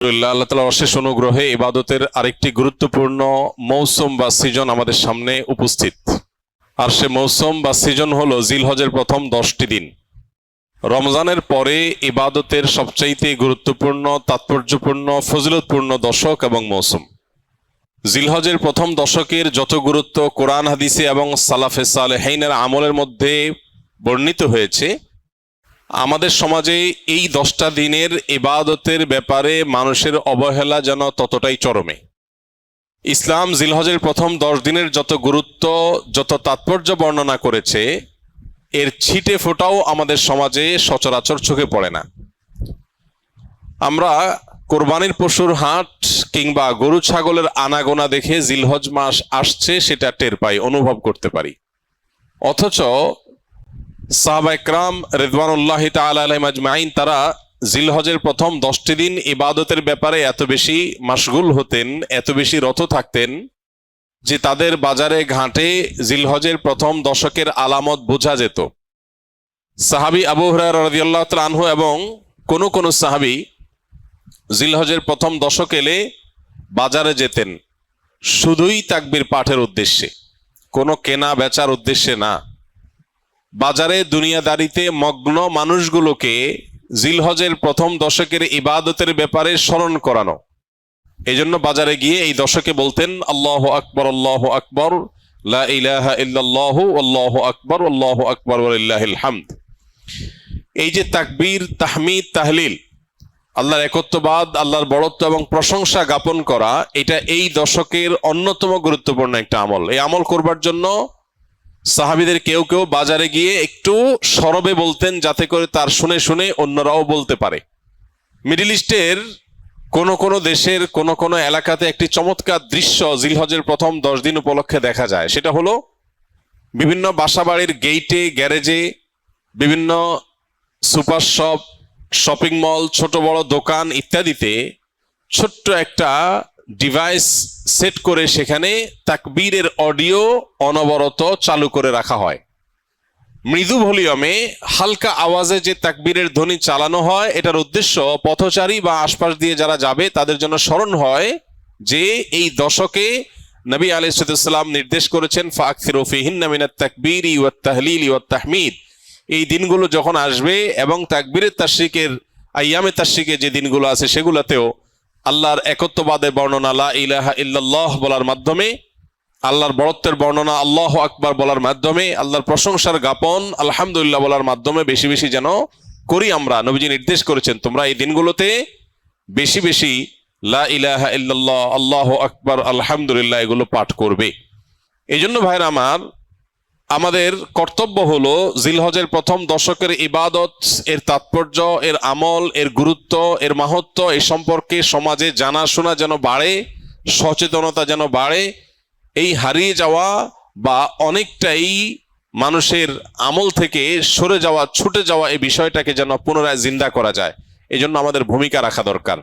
আল্লাহ তাআলার অশেষ অনুগ্রহে ইবাদতের আরেকটি গুরুত্বপূর্ণ মৌসুম বা সিজন আমাদের সামনে উপস্থিত। আর সে মৌসুম বা সিজন হলো জিলহজের প্রথম 10টি দিন। রমজানের পরে ইবাদতের সবচাইতে গুরুত্বপূর্ণ, তাৎপর্যপূর্ণ, ফজিলতপূর্ণ দশক এবং মৌসুম। জিলহজের প্রথম দশকের যত গুরুত্ব কোরআন হাদিসে এবং সালাফে সালেহীনের আমলের মধ্যে বর্ণিত হয়েছে, আমাদের সমাজে এই 10টা দিনের ইবাদতের ব্যাপারে মানুষের অবহেলা যেন ততটাই চরমে। ইসলাম জিলহজের প্রথম 10 দিনের যত গুরুত্ব, যত তাৎপর্য বর্ণনা করেছে, এর ছিটে ফোঁটাও আমাদের সমাজে সচরাচর চোখে পড়ে না। আমরা কোরবানির পশুর হাট কিংবা গরু ছাগলের আনাগোনা দেখে জিলহজ মাস আসছে সেটা টের পাই, অনুভব করতে পারি। অথচ সাহাবা ইকরাম রিদওয়ানুল্লাহি তাআলা আলাইহিম আজমাইন তারা জিলহজের প্রথম 10টি দিন ইবাদতের ব্যাপারে এত বেশি মাশগুল হতেন, এত বেশি রত থাকতেন যে তাদের বাজারে ঘাটে জিলহজের প্রথম দশকের আলামত বোঝা যেত। সাহাবী আবু হুরায়রা রাদিয়াল্লাহু তাআলা আনহু এবং কোন সাহাবী জিলহজের প্রথম দশক এলে বাজারে যেতেন শুধুই তাকবীর পাঠের উদ্দেশ্যে, কোনো কেনা বেচার উদ্দেশ্যে না। বাজারে দুনিয়াদারিতে মগ্ন মানুষগুলোকে জিলহজের প্রথম দশকের ইবাদতের ব্যাপারে স্মরণ করানো। এই জন্য বাজারে গিয়ে এই দশকে বলতেন আল্লাহু আকবার, আল্লাহু আকবার, লা ইলাহা ইল্লাল্লাহু, আল্লাহু আকবার, আল্লাহু আকবার ওয়া লিল্লাহিল হামদ। এই যে তাকবীর, তাহমিদ, তাহলিল, আল্লাহর একত্ববাদ, আল্লাহর বড়ত্ব এবং প্রশংসা জ্ঞাপন করা, এটা এই দশকের অন্যতম গুরুত্বপূর্ণ একটা আমল। এই আমল করবার জন্য সাহাবীদের কেউ কেউ বাজারে গিয়ে একটু সরবে বলতেন, যাতে করে তার শুনে শুনে অন্যরাও বলতে পারে। মিডল ইস্টের কোন দেশের কোন এলাকাতে একটি চমৎকার দৃশ্য জিলহজের প্রথম 10 দিন উপলক্ষে দেখা যায়। সেটা হলো বিভিন্ন বাসাবাড়ির গেইটে, গ্যারেজে, বিভিন্ন সুপার শপ, শপিং মল, ছোট বড় দোকান ইত্যাদিতে ছোট্ট একটা ডিভাইস সেট করে সেখানে তাকবীরের অডিও অনবরত চালু করে রাখা হয়। মৃদু ভলিউমে হালকা আওয়াজে যে তাকবীরের ধ্বনি চালানো হয়, এটার উদ্দেশ্য পথচারী বা আশপাশ দিয়ে যারা যাবে তাদের জন্য স্মরণ হয় যে এই দশকে নবী আলাইহিস সালাম নির্দেশ করেছেন ফাকসিরু ফিহিন্না মিনাত তাকবীরি ওয়াত তাহলিলি ওয়াত তাহমিদ। এই দিনগুলো যখন আসবে এবং তাকবীরের তাশরিকের আইয়ামে তাশরিকে যে দিনগুলো আছে সেগুলোতেও আল্লাহর একত্ববাদের বর্ণনা লা ইলাহা ইল্লাল্লাহ বলার মাধ্যমে, আল্লাহর বড়ত্বের বর্ণনা আল্লাহু আকবার বলার মাধ্যমে, আল্লাহর প্রশংসার জ্ঞাপন আলহামদুলিল্লাহ বলার মাধ্যমে বেশি বেশি যেন করি আমরা। নবীজি নির্দেশ করেছেন তোমরা এই দিনগুলোতে বেশি বেশি লা ইলাহা ইল্লাল্লাহ, আল্লাহু আকবার, আলহামদুলিল্লাহ এগুলো পাঠ করবে। এই জন্য ভাইরা আমার, আমাদের কর্তব্য হলো জিলহজের প্রথম দশকের ইবাদত, এর তাৎপর্য, এর আমল, এর গুরুত্ব, এর মাহাত্ম্য এই সম্পর্কে সমাজে জানাশোনা যেন বাড়ে, সচেতনতা যেন বাড়ে। এই হারিয়ে যাওয়া বা অনেকটাই মানুষের আমল থেকে সরে যাওয়া, ছুটে যাওয়া এই বিষয়টাকে যেন পুনরায় জিন্দা করা যায়, এই জন্য আমাদের ভূমিকা রাখা দরকার।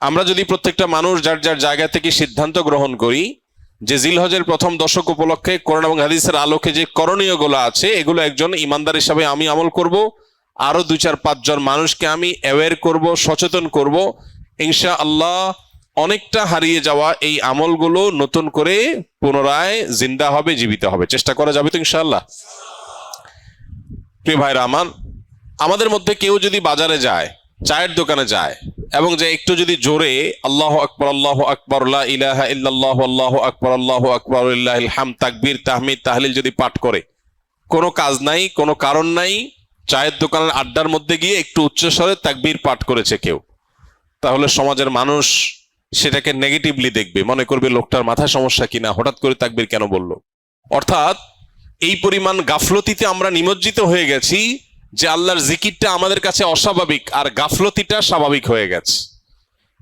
আমরা যদি প্রত্যেকটা মানুষ যার যার জায়গা থেকে সিদ্ধান্ত গ্রহণ করি যে জিলহজের প্রথম দশক উপলক্ষে কোরআন এবং হাদিসের আলোকে যে করণীয়গুলো আছে এগুলো একজন ইমানদার হিসাবে আমি আমল করব, আরো 2-4-5 জন মানুষকে আমি অ্যাওয়্যার করব, সচেতন করব, ইনশাআল্লাহ অনেকটা হারিয়ে যাওয়া এই আমলগুলো নতুন করে পুনরায় জিন্দা হবে, জীবিত হবে। চেষ্টা করা যাবে তো ইনশাআল্লাহ? প্রিয় ভাইরা আমার, আমাদের মধ্যে কেউ যদি বাজারে যায়, চায়ের দোকানে যায় এবং যে একটু যদি জোরে আল্লাহু আকবার, আল্লাহু আকবার, লা ইলাহা ইল্লাল্লাহ, আল্লাহু আকবার, আল্লাহু আকবার ওয়া লিল্লাহিল হামদ, তাকবীর, তাহমিদ, তাহলিল যদি পাঠ করে, কোনো কাজ নাই, কোনো কারণ নাই, চায়ের দোকানের আড্ডার মধ্যে গিয়ে একটু উচ্চস্বরে তাকবীর পাঠ করেছে কেউ, তাহলে সমাজের মানুষ সেটাকে নেগেটিভলি দেখবে, মনে করবে লোকটার মাথায় সমস্যা কিনা, হঠাৎ করে তাকবীর কেন বলল। অর্থাৎ এই পরিমাণ গাফলতিতে আমরা নিমজ্জিত হয়ে গেছি যে আল্লাহর জিকিরটা আমাদের কাছে অস্বাভাবিক আর গাফলতিটা স্বাভাবিক হয়ে গেছে।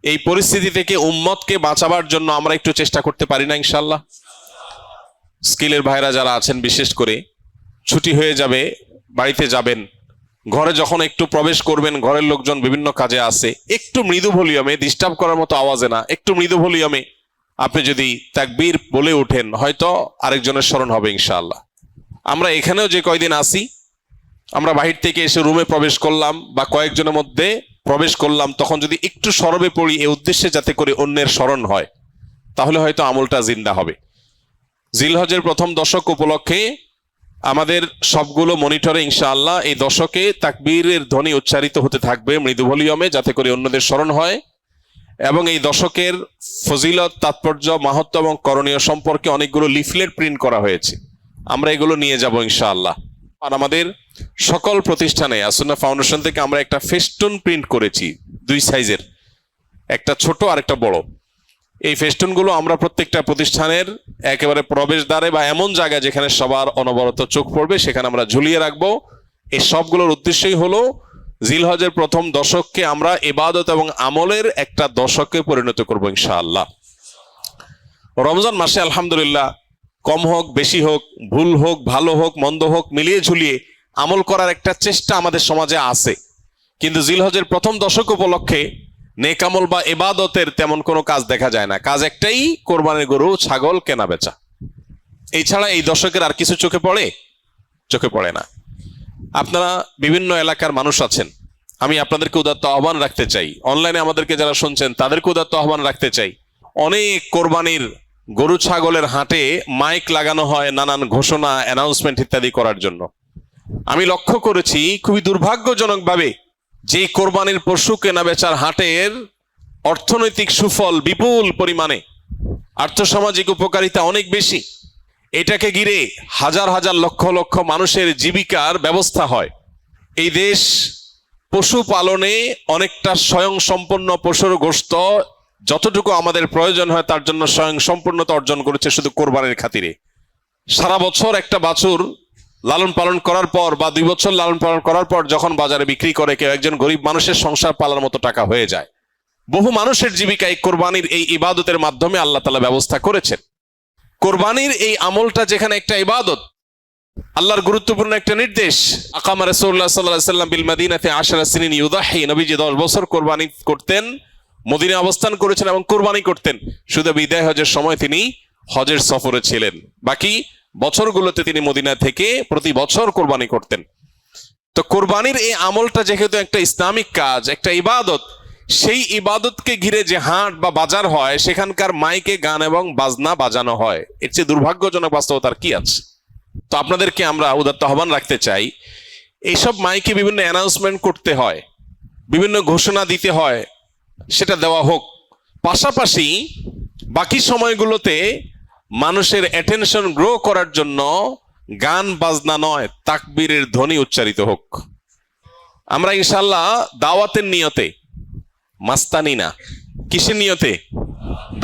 এই পরিস্থিতি থেকে উম্মতকে বাঁচাবার জন্য আমরা একটু চেষ্টা করতে পারি না ইনশাআল্লাহ? স্কিলের ভাইরা যারা আছেন, বিশেষ করে ছুটি হয়ে যাবে, বাড়িতে যাবেন, ঘরে যখন একটু প্রবেশ করবেন, ঘরের লোকজন বিভিন্ন কাজে আছে, একটু মৃদু ভলিউমে, ডিস্টার্ব করার মতো আওয়াজে না, একটু মৃদু ভলিউমে আপনি যদি তাকবীর বলে ওঠেন, হয়তো আরেকজনের স্মরণ হবে ইনশাআল্লাহ। আমরা এখানেও যে কয়দিন আসি, আমরা বাহির থেকে এসে রুমে প্রবেশ করলাম বা কয়েকজনের মধ্যে প্রবেশ করলাম তখন যদি একটু সরবে পড়ি এই উদ্দেশ্যে যাতে করে অন্যের স্মরণ হয়, তাহলে হয়তো আমলটা জিন্দা হবে। জিলহজের প্রথম দশক উপলক্ষে আমাদের সবগুলো মনিটরে ইনশাআল্লাহ এই দশকে তাকবীরের ধ্বনি উচ্চারিত হতে থাকবে মৃদু ভলিউমে, যাতে করে অন্যদের স্মরণ হয়। এবং এই দশকের ফজিলত, তাৎপর্য, মাহাত্ম্য এবং করণীয় সম্পর্কে অনেকগুলো লিফলেট প্রিন্ট করা হয়েছে, আমরা এগুলো নিয়ে যাব ইনশাআল্লাহ। আর আমাদের সকল প্রতিষ্ঠানে আসুন্নাহ ফাউন্ডেশন থেকে আমরা একটা ফেস্টুন প্রিন্ট করেছি, 2 সাইজের, একটা ছোট আর একটা বড়। এই ফেস্টুনগুলো আমরা প্রত্যেকটা প্রতিষ্ঠানের একেবারে প্রবেশদ্বারে বা এমন জায়গায় যেখানে সবার অনবরত চোখ পড়বে সেখানে আমরা ঝুলিয়ে রাখবো। এই সবগুলোর উদ্দেশ্যই হলো জিলহজের প্রথম দশককে আমরা ইবাদত এবং আমলের একটা দশকে পরিণত করবো ইনশাআল্লাহ। রমজান মাসে আলহামদুলিল্লাহ কম হোক বেশি হোক, ভুল হোক ভালো হোক মন্দ হোক, মিলিয়ে ঝুলিয়ে আমল করার একটা চেষ্টা আমাদের সমাজে আছে। কিন্তু জিলহজের প্রথম দশক উপলক্ষে নেক আমল বা ইবাদতের তেমন কোনো কাজ দেখা যায় না। কাজ একটাই, কোরবানির গরু ছাগল কেনা বেচা। এছাড়া এই দশকের আর কিছু চোখে পড়ে? চোখে পড়ে না। আপনারা বিভিন্ন এলাকার মানুষ আছেন, আমি আপনাদেরকে উদাত্ত আহ্বান রাখতে চাই, অনলাইনে আমাদেরকে যারা শুনছেন তাদেরকে উদাত্ত আহ্বান রাখতে চাই। অনেক কোরবানির গরু ছাগলের হাটে মাইক লাগানো হয় নানান ঘোষণা, অ্যানাউন্সমেন্ট ইত্যাদি করার জন্য। আমি লক্ষ্য করেছি খুবই দুর্ভাগ্যজনকভাবে যে কোরবানির পশু কেনা বেচার হাটের অর্থনৈতিক সুফল বিপুল পরিমাণে, আর্থসামাজিক উপকারিতা অনেক বেশি, এটাকে ঘিরে হাজার হাজার লক্ষ লক্ষ মানুষের জীবিকার ব্যবস্থা হয়। এই দেশ পশু পালনে অনেকটা স্বয়ং সম্পন্ন, পশুর গোশত যতটুকু আমাদের প্রয়োজন হয় তার জন্য স্বয়ং সম্পূর্ণতা অর্জন করেছে শুধু কোরবানির খাতিরে। সারা বছর একটা বাছুর লালন পালন করার পর বা 2 বছর লালন পালন করার পর যখন বাজারে বিক্রি করে কেউ একজন গরিব মানুষের সংসার পালার মতো টাকা হয়ে যায়। বহু মানুষের জীবিকা এই কোরবানির এই ইবাদতের মাধ্যমে আল্লাহ তাআলা ব্যবস্থা করেছেন। কোরবানির এই আমলটা যেখানে একটা ইবাদত, আল্লাহর গুরুত্বপূর্ণ একটা নির্দেশ, আকামা রাসূলুল্লাহ সাল্লাল্লাহু আলাইহি ওয়াসাল্লাম বিল মাদিনাতি 10 সিনিন ইউদাহি, নবীজি 10 বছর কোরবানি করতেন, মদিনায় অবস্থান করেছেন এবং কোরবানি করতেন। শুধু বিদায় হজের সময় তিনি হজের সফরে ছিলেন, বাকি বছরগুলোতে তিনি মদিনা থেকে প্রতি বছর কোরবানি করতেন। তো কোরবানির এই আমলটা যেহেতু একটা ইসলামিক কাজ, একটা ইবাদত, সেই ইবাদতকে ঘিরে যে হাট বা বাজার হয় সেখানকার মাইকে গান এবং বাজনা বাজানো হয়, এর চেয়ে দুর্ভাগ্যজনক বাস্তবতার কি আছে? তো আপনাদেরকে আমরা উদাত্ত আহ্বান রাখতে চাই, এইসব মাইকে বিভিন্ন অ্যানাউন্সমেন্ট করতে হয়, বিভিন্ন ঘোষণা দিতে হয়, সেটা দেওয়া হোক। পাশাপাশি বাকি সময়গুলোতে মানুষের অ্যাটেনশন গ্রো করার জন্য গান বাজনা নয়, তাকবীরের ধ্বনি উচ্চারিত হোক। আমরা ইনশাআল্লাহ দাওয়াতের নিয়তে, মাস্তানি না, কিসের নিয়তে?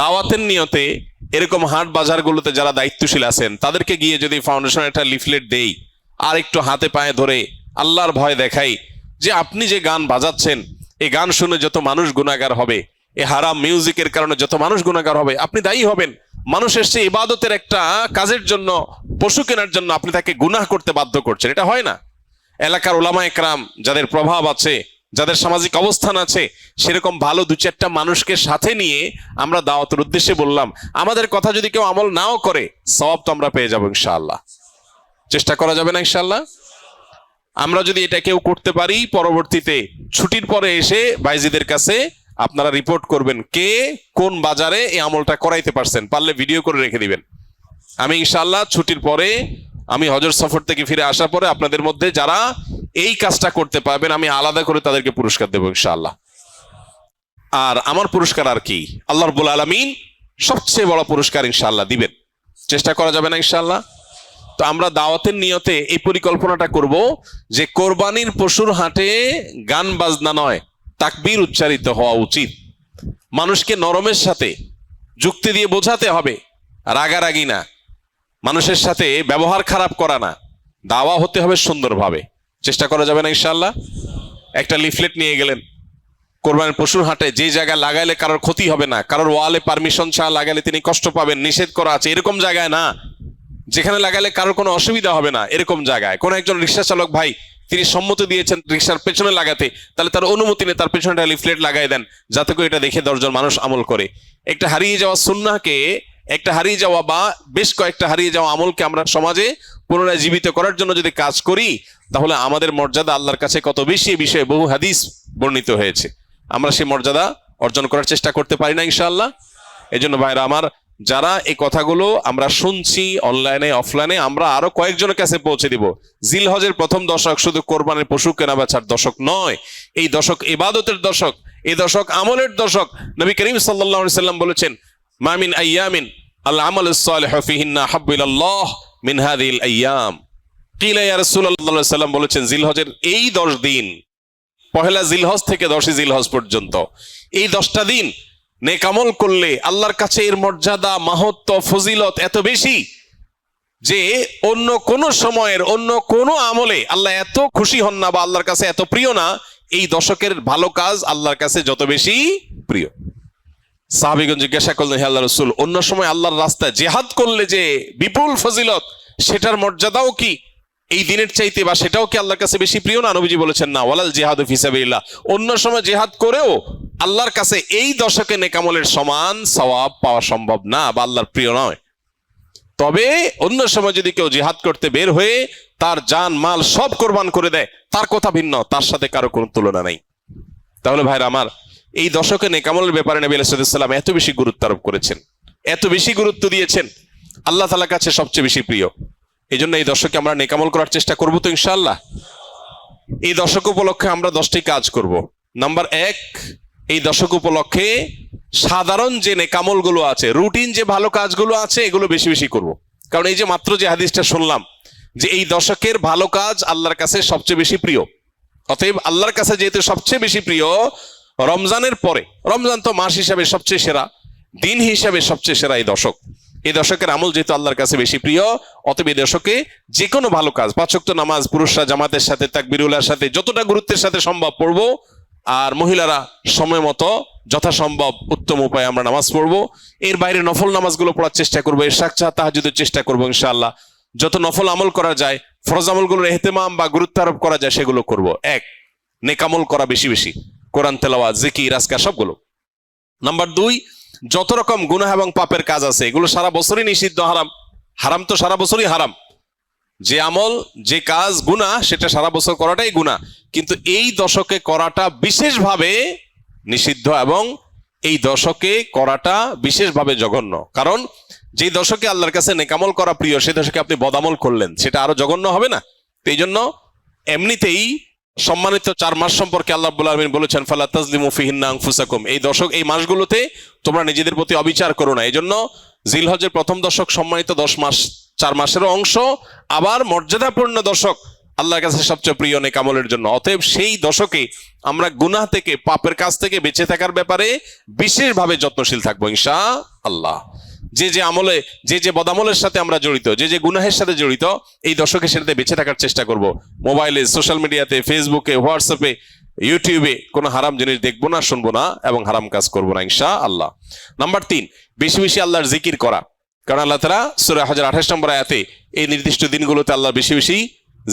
দাওয়াতের নিয়তে এরকম হাট বাজারগুলোতে যারা দায়িত্বশীল আছেন তাদেরকে গিয়ে যদি ফাউন্ডেশন একটা লিফলেট দেই আর একটু হাতে পায়ে ধরে আল্লাহর ভয় দেখাই যে আপনি যে গান বাজাচ্ছেন এই গান শুনে যত মানুষ গুনাহগার হবে, এই হারাম মিউজিকের কারণে যত মানুষ গুনাহগার হবে, আপনি দায়ী হবেন। মানুষ এসে ইবাদতের একটা কাজের জন্য, পশু কেনার জন্য আপনি তাকে গুনাহ করতে বাধ্য করছেন, এটা হয় না। এলাকার উলামা একরাম যাদের প্রভাব আছে, যাদের সামাজিক অবস্থান আছে, সেরকম ভালো 2-4টা মানুষকে সাথে নিয়ে আমরা দাওয়াতের উদ্দেশ্যে বললাম, আমাদের কথা যদি কেউ আমল নাও করে সওয়াব তো আমরা পেয়ে যাবো ইনশাআল্লাহ। চেষ্টা করা যাবে না ইনশাআল্লাহ? আমরা যদি এটা কেউ করতে পারি, পরবর্তীতে ছুটির পরে এসে ভাইজিদের কাছে আপনারা রিপোর্ট করবেন কে কোন বাজারে এই আমলটা করাইতে পারছেন, পারলে ভিডিও করে রেখে দিবেন। আমি ইনশাআল্লাহ ছুটির পরে, আমি হজের সফর থেকে ফিরে আসার পরে আপনাদের মধ্যে যারা এই কাজটা করতে পারবেন আমি আলাদা করে তাদেরকে পুরস্কার দেবো ইনশাআল্লাহ। আর আমার পুরস্কার আর কি, আল্লাহ রাব্বুল আলামিন সবচেয়ে বড় পুরস্কার ইনশাআল্লাহ দিবেন। চেষ্টা করা যাবে না ইনশাআল্লাহ? তো আমরা দাওয়াতের নিয়তে এই পরিকল্পনাটা করব যে কোরবানির পশুর হাটে গান বাজনা নয়, তাকবীর উচ্চারিত হওয়া উচিত। মানুষকে নরমের সাথে যুক্তি দিয়ে বোঝাতে হবে, রাগারাগি না, মানুষের সাথে ব্যবহার খারাপ করা না, দাওয়া হতে হবে সুন্দরভাবে। চেষ্টা করা যাবে না ইনশাআল্লাহ? একটা লিফলেট নিয়ে গেলেন কোরবানির পশুর হাটে, যে জায়গায় লাগাইলে কারোর ক্ষতি হবে না, কারোর ওয়ালে পারমিশন ছাড়া লাগালে তিনি কষ্ট পাবেন, নিষেধ করা আছে, এরকম জায়গায় না। যেখানে লাগালে কারোর কোনো অসুবিধা হবে না এরকম জায়গায়। কোন একজন রিক্সা চালক ভাই তিনি সম্মতি দিয়েছেন রিক্সার পেছনে লাগাতে, তাহলে তার অনুমতি নিয়ে তার পেছনে লিফলেট লাগাই দেন, যাতে করে এটা দেখে 10 জন মানুষ আমল করে। একটা হারিয়ে যাওয়া সুন্নাহকে একটা হারিয়ে যাওয়া বা বেশ কয়েকটা হারিয়ে যাওয়া আমলকে আমরা সমাজে পুনরায় জীবিত করার জন্য যদি কাজ করি, তাহলে আমাদের মর্যাদা আল্লাহর কাছে কত বেশি, এই বিষয়ে বহু হাদিস বর্ণিত হয়েছে। আমরা সেই মর্যাদা অর্জন করার চেষ্টা করতে পারি না ইনশাআল্লাহ? এই জন্য ভাইরা আমার, যারা এই কথাগুলো আমরা শুনছি অনলাইনে অফলাইনে, আমরা আরো কয়েকজনের কাছে পৌঁছে দিব। জিলহজের প্রথম দশক শুধু কোরবানির পশু কেনা বেচার দশক নয়, এই দশক ইবাদতের দশক, এই দশক আমলের দশক। নবী করিম সাল্লাল্লাহু আলাইহি সাল্লাম বলেছেন, মা মিন আইয়ামিন আল আমালুস সালিহু ফিহিন্না হাব্বু ইলাল্লাহ মিন হাযিহিল আইয়াম। কিলা ইয়া রাসূলুল্লাহ সাল্লাল্লাহু আলাইহি সাল্লাম বলেছেন, জিলহজের এই 10 দিন, পহেলা জিলহজ থেকে 10ই জিলহজ পর্যন্ত, এই 10টা দিন নেক আমল করলে আল্লাহর কাছে এর মর্যাদা, মাহাত্ম্য, ফজিলত এত বেশি যে অন্য কোন সময়ের অন্য কোন আমলে আল্লাহ এত খুশি হন না বা আল্লাহর কাছে এত প্রিয় না। এই দশকের ভালো কাজ আল্লাহর কাছে যত বেশি প্রিয়। সাহাবীগণ জিজ্ঞাসা করলেন, হে আল্লাহর রাসূল, অন্য সময় আল্লাহর রাস্তায় জিহাদ করলে যে বিপুল ফজিলত, সেটার মর্যাদাও কি এই দিনের চাইতে বা সেটাও কি আল্লাহর কাছে বেশি প্রিয় না? নবীজি বলেছেন, না, ওয়ালাল জিহাদু ফি সাবিলিল্লাহ, অন্য সময় জিহাদ করেও আল্লাহর কাছে এই দশকে নেক আমলের সমান সওয়াব পাওয়া সম্ভব না বা আল্লাহর প্রিয় নয়। তবে অন্য সময় যদি কেউ জিহাদ করতে বের হয়ে তার জান মাল সব কোরবান করে দেয়, তার কথা ভিন্ন, তার সাথে কারো কোনো তুলনা নাই। তাহলে ভাইরা আমার, এই দশকে নেক আমলের ব্যাপারে নবী আলাইহিস সালাম এত বেশি গুরুত্ব আরোপ করেছেন, এত বেশি গুরুত্ব দিয়েছেন, আল্লাহ তাআলার কাছে সবচেয়ে বেশি প্রিয়। এই জন্য এই দশকে আমরা নেক আমল করার চেষ্টা করবো তো ইনশাআল্লাহ। এই দশক উপলক্ষে আমরা 10টি কাজ করব। নাম্বার 1, এই দশক উপলক্ষে সাধারণ যে নেকামল গুলো আছে, রুটিন যে ভালো কাজগুলো আছে, এগুলো বেশি বেশি করব। কারণ এই যে মাত্র যে হাদিসটা শুনলাম যে এই দশকের ভালো কাজ আল্লাহর কাছে সবচেয়ে বেশি প্রিয়, অতএব আল্লাহর কাছে যেহেতু সবচেয়ে বেশি প্রিয়, রমজানের পরে, রমজান তো মাস হিসাবে সবচেয়ে সেরা, দিন হিসাবে সবচেয়ে সেরা এই দশক, এই দশকের আমল যেহেতু আল্লাহর কাছে বেশি প্রিয়, অতএব এই দশকে যে কোনো ভালো কাজ, 5 ওয়াক্ত নামাজ পুরুষরা জামাতের সাথে তাকবীরুল্লাহর সাথে যতটা গুরুত্বের সাথে সম্ভব পড়বো, আর মহিলারা সময় মতো যথাসম্ভব উত্তম উপায়ে আমরা নামাজ পড়বো। এর বাইরে নফল নামাজগুলো পড়ার চেষ্টা করবো, ইশরাক তাহাজ্জুদের চেষ্টা করবো ইনশাআল্লাহ। যত নফল আমল করা যায়, ফরজ আমলগুলোর ইহতিমাম বা গুরুত্ব আরোপ করা যায় সেগুলো করব। 1, নেক আমল করা বেশি বেশি, কোরআন তেলাওয়াত, জিকির, আজকার সবগুলো। নাম্বার 2, যত রকম গুনাহ এবং পাপের কাজ আছে এগুলো সারা বছরই নিষিদ্ধ, হারাম। হারাম তো সারা বছরই হারাম, যে আমল যে কাজ গুনাহ সেটা সারা বছর করাটাই গুনাহ, কিন্তু এই দশকে করাটা বিশেষভাবে নিষিদ্ধ এবং এই দশকে করাটা বিশেষভাবে জঘন্য। কারণ যে দশকে আল্লাহর কাছে নেকামল করা প্রিয়, সে দশকে আপনি বদামল করলেন, সেটা আরো জঘন্য হবে না? এই জন্য এমনিতেই সম্মানিত 4 মাস সম্পর্কে আল্লাহ রাব্বুল আলামিন বলেছেন, ফালা তাজলিমু ফিহিন্না আনফুসাকুম, এই দশক, এই মাসগুলোতে তোমরা নিজেদের প্রতি অবিচার করো না। এই জন্য জিলহজের প্রথম দশক সম্মানিত 10 মাস, 4 মাসেরও অংশ, আবার মর্যাদাপূর্ণ দশক, আল্লাহর কাছে সবচেয়ে প্রিয় নেক আমলের জন্য। অতএব সেই দশকে আমরা গুনাহ থেকে, পাপের কাজ থেকে বেঁচে থাকার ব্যাপারে বিশেষভাবে যত্নশীল থাকবো ইনশাআল্লাহ। যে যে আমলে, যে যে বদামলের সাথে আমরা জড়িত, যে যে গুনাহের সাথে জড়িত, এই দশকে সেটাতে বেঁচে থাকার চেষ্টা করব। মোবাইলে, সোশ্যাল মিডিয়াতে, ফেসবুকে, হোয়াটসঅ্যাপে, ইউটিউবে কোনো হারাম জিনিস দেখবো না, শুনবো না এবং হারাম কাজ করবো না ইনশাআল্লাহ। নাম্বার 3, বেশি বেশি আল্লাহর জিকির করা। কারণ আল্লাহ তাআলা সূরা হজর 28 নম্বর আয়াতে এই নির্দিষ্ট দিনগুলোতে আল্লাহ বেশি বেশি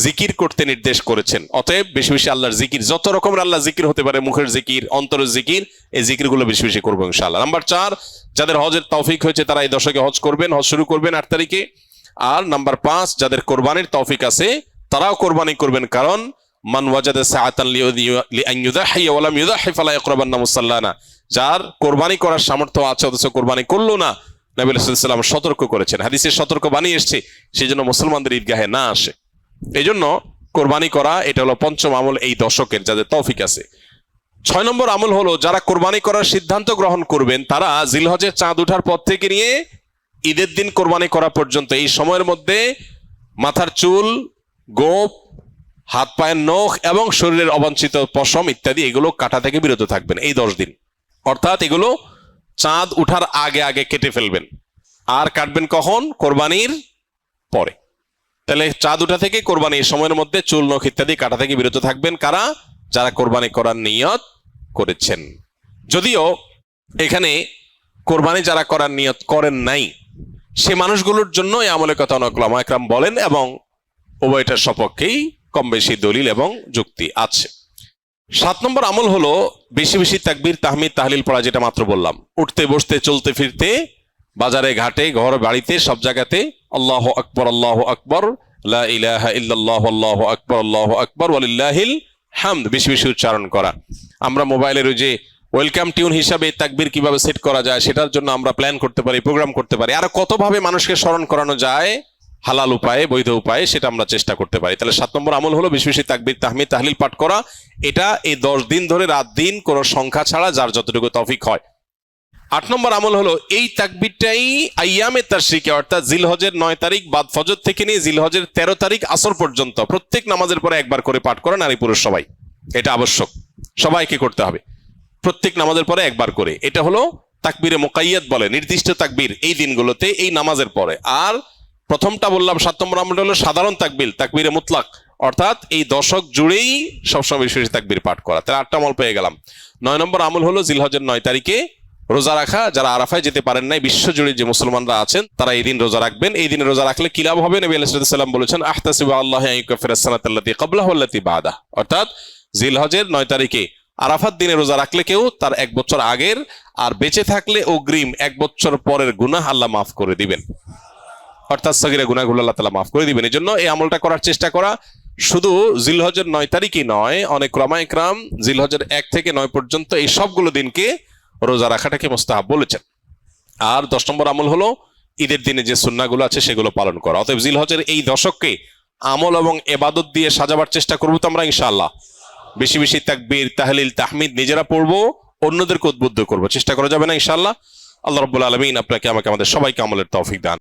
জিকির করতে নির্দেশ করেছেন। অতএব বেশি বেশি আল্লাহর জিকির, যত রকমের আল্লাহ জিকির হতে পারে, মুখের জিকির, অন্তরের জিকির, এই জিকিরগুলো বেশি বেশি করবো ইনশাআল্লাহ। নাম্বার 4, যাদের হজের তৌফিক হয়েছে তারা এই দশকে হজ করবেন, হজ শুরু করবেন 8 তারিখে। আর নাম্বার 5, যাদের কোরবানির তৌফিক আছে তারাও কোরবানি করবেন, কারণ মান ওয়াজাদা সাআতান লিআন ইউযাহি ওয়া লাম ইউযাহি ফালা ইয়াকরাবান্না মুসাল্লানা, যার কোরবানি করার সামর্থ্য আছে অথচ কোরবানি করলো না, নবী সাল্লাল্লাহু আলাইহি ওয়াসাল্লাম সতর্ক করেছেন, হাদিসে সতর্ক বাণী এসেছে, সেজন্য মুসলমানদের ঈদগাহে না আসে। এই জন্য কোরবানি করা এটা হলো 5ম আমল এই দশকের, যাদের তৌফিক আছে। 6 নম্বর আমল হলো, যারা কোরবানি করার সিদ্ধান্ত গ্রহণ করবেন তারা জিলহজের চাঁদ ওঠার পর থেকে নিয়ে ঈদের দিন কোরবানি করা পর্যন্ত এই সময়ের মধ্যে মাথার চুল, গোঁফ, হাত পায়ের নখ এবং শরীরের অবাঞ্ছিত পশম ইত্যাদি এগুলো কাটা থেকে বিরত থাকবেন এই 10 দিন। অর্থাৎ এগুলো চাঁদ উঠার আগে আগে কেটে ফেলবেন। আর কাটবেন কখন? কোরবানির পরে। তাহলে চাঁদ উঠা থেকে কোরবানি এই সময়ের মধ্যে চুল, নখ ইত্যাদি কাটা থেকে বিরত থাকবেন কারা? যারা কোরবানি করার নিয়ত করেছেন। যদিও এখানে কোরবানি যারা করার নিয়ত করেন নাই, সে মানুষগুলোর জন্য এই আমলের কথা অনেক উলামা একরাম বলেন এবং উভয়টার সপক্ষেই কম বেশি দলিল এবং যুক্তি আছে। 7 নম্বর আমল হলো বেশি বেশি তাকবীর, তাহমিদ, তাহলিল পড়া, যেটা মাত্র বললাম। উঠতে বসতে, চলতে ফিরতে বাজারে ঘাটে ঘর বাড়িতে সব জায়গাতে আল্লাহু আকবার, আল্লাহু আকবার, লা ইলাহা ইল্লাল্লাহু, আল্লাহু আকবার, আল্লাহু আকবার, ওয়ালিল্লাহিল হামদ বেশি বেশি উচ্চারণ করা। আমরা মোবাইলের ওই যে ওয়েলকাম টিউন হিসাবে তাকবীর কিভাবে সেট করা যায় সেটার জন্য আমরা প্ল্যান করতে পারি, প্রোগ্রাম করতে পারি। আর কতভাবে মানুষকে স্মরণ করানো যায় হালাল উপায়ে, বৈধ উপায়ে, সেটা আমরা চেষ্টা করতে পারি। তাহলে 7 নম্বর আমল হলো বেশি বেশি তাকবীর, তাহমিদ, তাহলিল পাঠ করা। এটা এই 10 দিন ধরে রাত দিন কোনো সংখ্যা ছাড়া যার যতটুকু তৌফিক হয়। 8 নম্বর আমল হলো এই তাকবীরটাই আইয়ামে তাশরিকে অর্থাৎ জিলহজের 9 তারিখ বাদ ফজর থেকে নিয়ে জিলহজের 13 তারিখ আসর পর্যন্ত প্রত্যেক নামাজের পরে একবার করে পাঠ করা, নারী পুরুষ সবাই। এটা আবশ্যক, সবাইকে করতে হবে প্রত্যেক নামাজের পরে একবার করে। এটা হলো তাকবীরে মুকাইয়াদ বলে, নির্দিষ্ট তাকবীর এই দিনগুলোতে এই নামাজের পরে। আর প্রথমটা বললাম 7 নম্বর আমলটা হলো সাধারণ তাকবীর, তাকবীরে মুতলাক, অর্থাৎ এই দশক জুড়েই সবসময় বেশি বেশি তাকবীর পাঠ করা। তাহলে 8টা আমল পেয়ে গেলাম। 9 নম্বর আমল হলো জিলহজের 9 তারিখে রোজা রাখা। যারা আরাফায় যেতে পারেন নাই, বিশ্বজুড়ে যে মুসলমানরা আছেন তারা এই দিন রোজা রাখবেন। এই দিনে রোজা রাখলে কি লাভ হবে? নবী আলাইহিস সালাম বলেছেন, আহতাসিবু আল্লাহ আন ইউকাফিরা সানাতাল্লাতী ক্বাবলাহু ওয়াল্লাতী বা'দাহু। অর্থাৎ জিলহজের 9 তারিখে আরাফাত দিনে রোজা রাখলে কেউ তার 1 বছর আগের আর বেঁচে থাকলে অগ্রিম 1 বছর পরের গুনাহ আল্লাহ মাফ করে দিবেন। অর্থাৎ সগীরা গুনাহগুলো আল্লাহ তাআলা মাফ করে দিবেন। এজন্য এই আমলটা করার চেষ্টা করা। শুধু জিলহজের 9 তারিখই নয়, অনেক উলামায়ে কেরাম জিলহজের 1 থেকে 9 পর্যন্ত এই সবগুলো দিনকে রোজা রাখাটাকে মুস্তাহাব বলেছেন। আর 10 নম্বর আমল হলো ঈদের দিনে যে সুন্নাহগুলো আছে সেগুলো পালন করা। অতএব জিলহজের এই দশককে আমল এবং ইবাদত দিয়ে সাজাবার চেষ্টা করবো তো আমরা ইনশাআল্লাহ। বেশি বেশি তাকবীর, তাহলিল, তাহমিদ নিজেরা পড়বো, অন্যদেরকে উদ্বুদ্ধ করবো, চেষ্টা করা যাবে না ইনশাআল্লাহ। আল্লাহ রাব্বুল আলামিন আপনাকে আমাকে আমাদের সবাইকে আমলের তৌফিক দান।